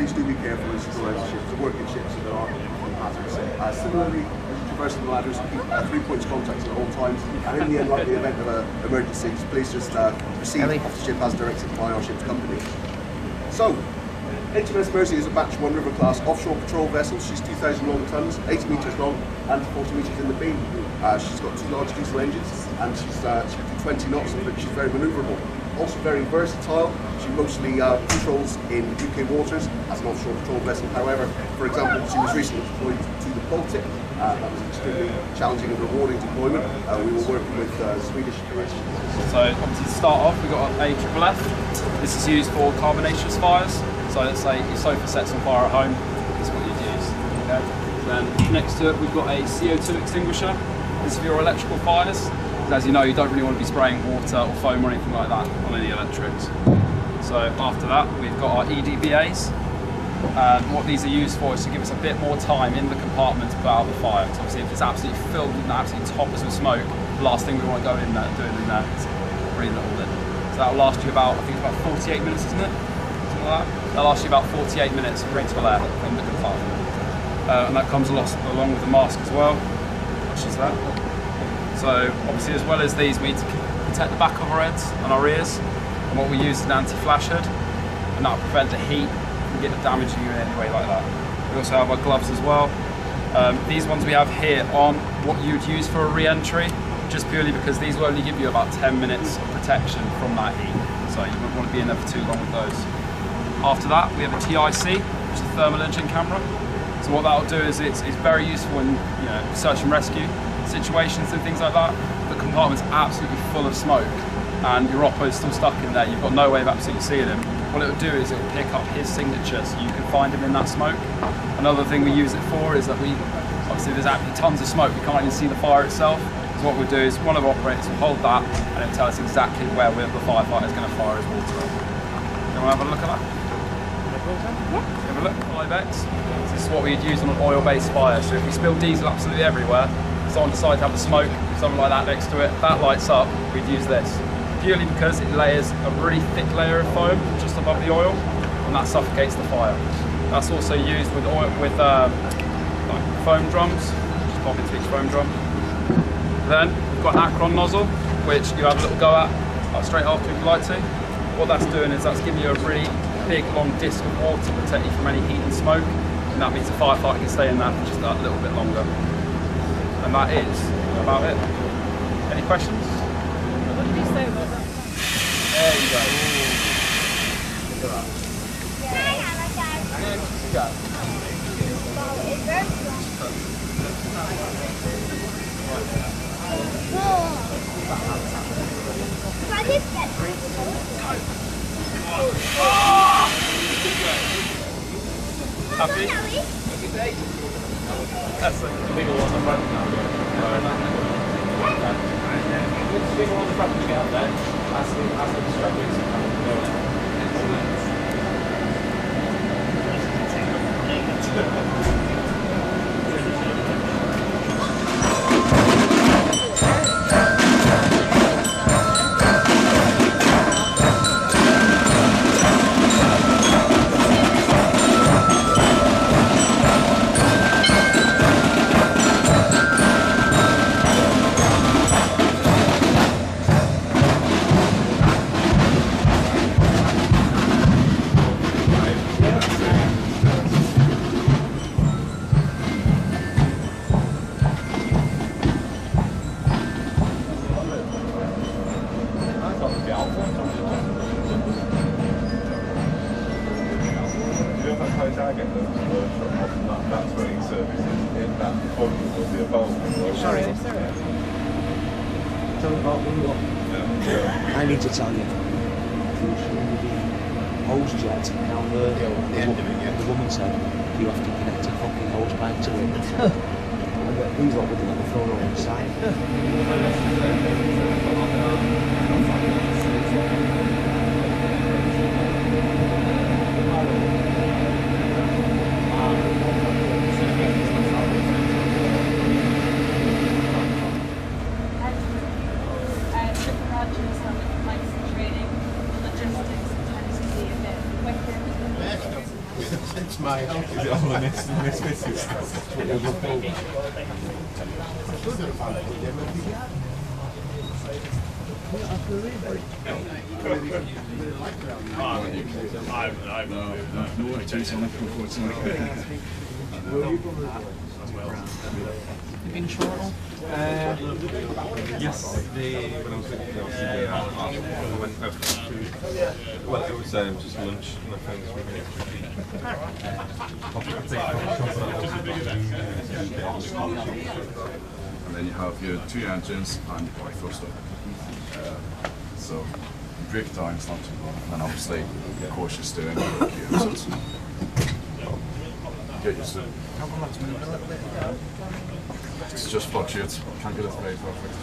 please do be careful as you go out ships, the working ships, so there are hazards. Similarly, traversing the ladders, keep 3 points contact at all times, and in the unlikely event of an emergency, please just proceed off the ship as directed by our ship's company. So, HMS Mersey is a Batch 1 River class offshore patrol vessel. She's 2,000 long tons, 80 metres long and 40 metres in the beam. She's got 2 large diesel engines and she can do 20 knots, but she's very manoeuvrable. Also very versatile. She mostly patrols in UK waters as an offshore patrol vessel. However, for example, she was recently deployed to the Baltic. That was an extremely challenging and rewarding deployment. We were working with Swedish tourists. So obviously to start off, we've got a HMS. This is used for carbonaceous fires. So let's say your sofa sets on fire at home, this is what you'd use. Okay. Then next to it, we've got a CO2 extinguisher. This is for your electrical fires. As you know, you don't really want to be spraying water or foam or anything like that on any electrics. So after that, we've got our EDBAs. And what these are used for is to give us a bit more time in the compartment to put out the fire. So obviously, if it's absolutely filled with absolutely toppers of smoke, the last thing we want to go in there doing in there is breathe it all in. So that will last you about, I think it's about 48 minutes, isn't it? Something like that. That'll last you about 48 minutes of breathable air in the compartment. And that comes along with the mask as well, which is that. So obviously, as well as these, we need to protect the back of our heads and our ears. And what we use is an anti-flash hood, and that will prevent the heat from getting damaging you in any way like that. We also have our gloves as well. These ones we have here aren't what you would use for a re-entry, just purely because these will only give you about 10 minutes of protection from that heat. So you wouldn't want to be in there for too long with those. After that, we have a TIC, which is a thermal imaging camera. So what that'll do is it's very useful in search and rescue situations and things like that. The compartment's absolutely full of smoke and your oppo's still stuck in there. You've got no way of absolutely seeing him. What it'll do is it'll pick up his signature so you can find him in that smoke. Another thing we use it for is that obviously there's absolutely tons of smoke, we can't even see the fire itself. So what we'll do is one of our operators will hold that and it'll tell us exactly where the firefighter is going to fire his water at. You want to have a look at that? Yeah. Have a look, 5X. This is what we'd use on an oil-based fire. So if we spill diesel absolutely everywhere, someone decides to have a smoke, something like that next to it, that lights up, we'd use this. Purely because it layers a really thick layer of foam just above the oil, and that suffocates the fire. That's also used with like foam drums. Just pop into each foam drum. Then we've got an Acron nozzle, which you have a little go at straight after you've lighted. What that's doing is that's giving you a really big long disc of water to protect you from any heat and smoke, and that means the firefighter can stay in that for just a little bit longer. And that is about it. Any questions? What did you say about that? There you go. Look at that. Go. It's very strong. I did get Happy? That's the bigger one on the front now. The bigger one on the front to get up there. That's the struggling. That's running services in that point will be a bulb. Sorry. Tell me about what I need to tell you. Hose jet down the woman said you have to connect a fucking hose pipe to it. And these lot wouldn't let me throw it on the side. logistics tends to be a bit quicker. Is it all the misfits stuff? In Toronto? Yes, when I was went out to, well, it was just lunch, and my friends were here. And then you have your 2 engines and your white thruster. So brake time's not too long, and obviously cautious steering. So it's get used to it. How come that's moving a little bit? It just fluctuates. Can't get it very perfect.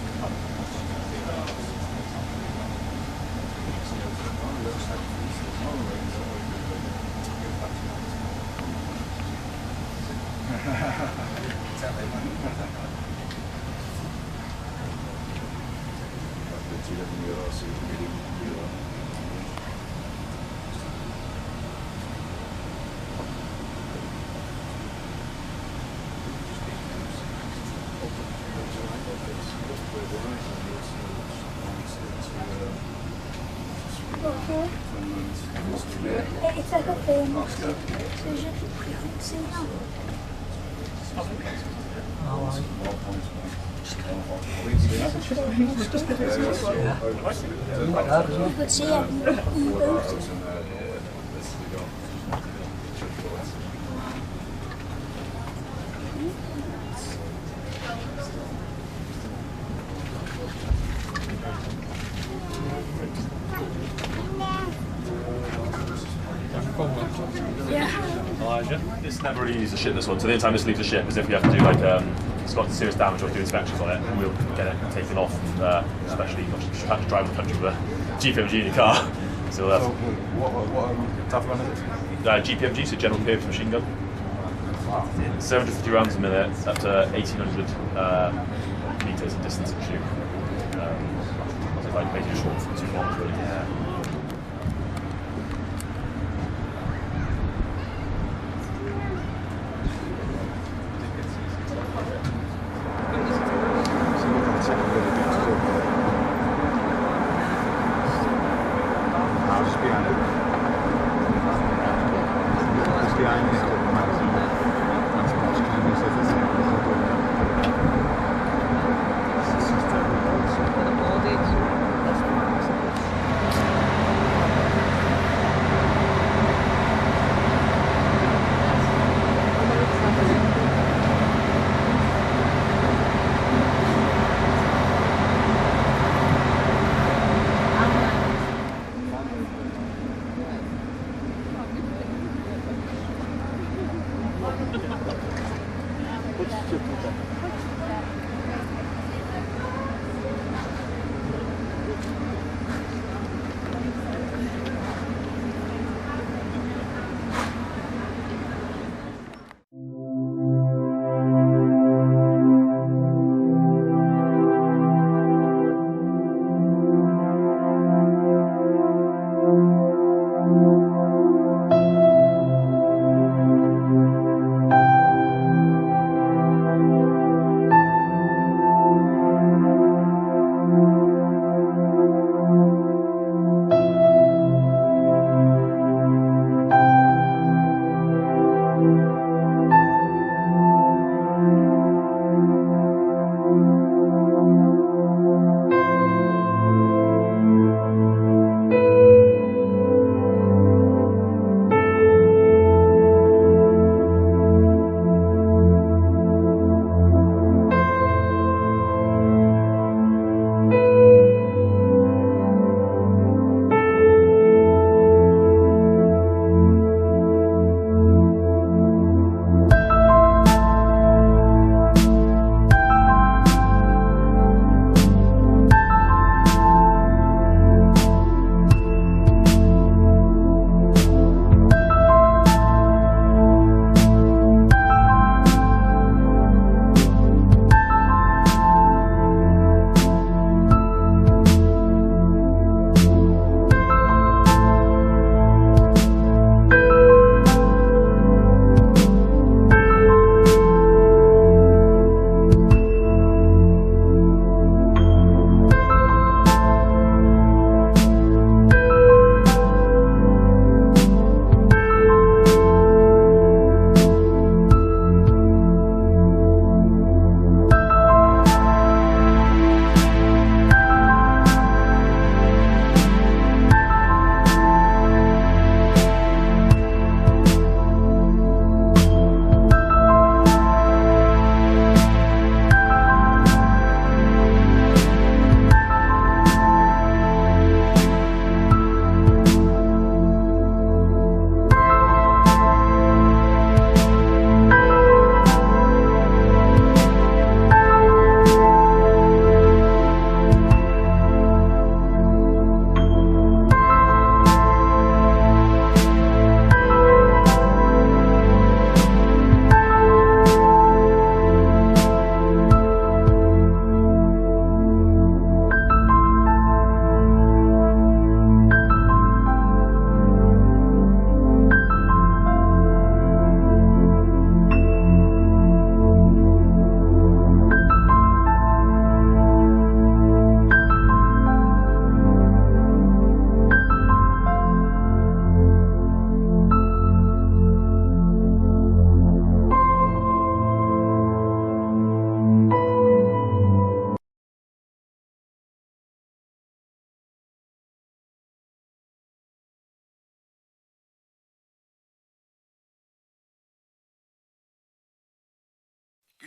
It's like a film. So you can see now. You could see it. It's never really used the ship, this one, so the only time this leaves the ship is if we have to do like it's got serious damage or do inspections on it, and we'll get it taken off, especially if you have to drive the country with a GPMG in your car. So that's What type of gun is it? GPMG, so general purpose machine gun. 750 rounds a minute, up to 1800 meters in distance to shoot. So like basically short from 2 bombs really.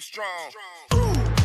strong.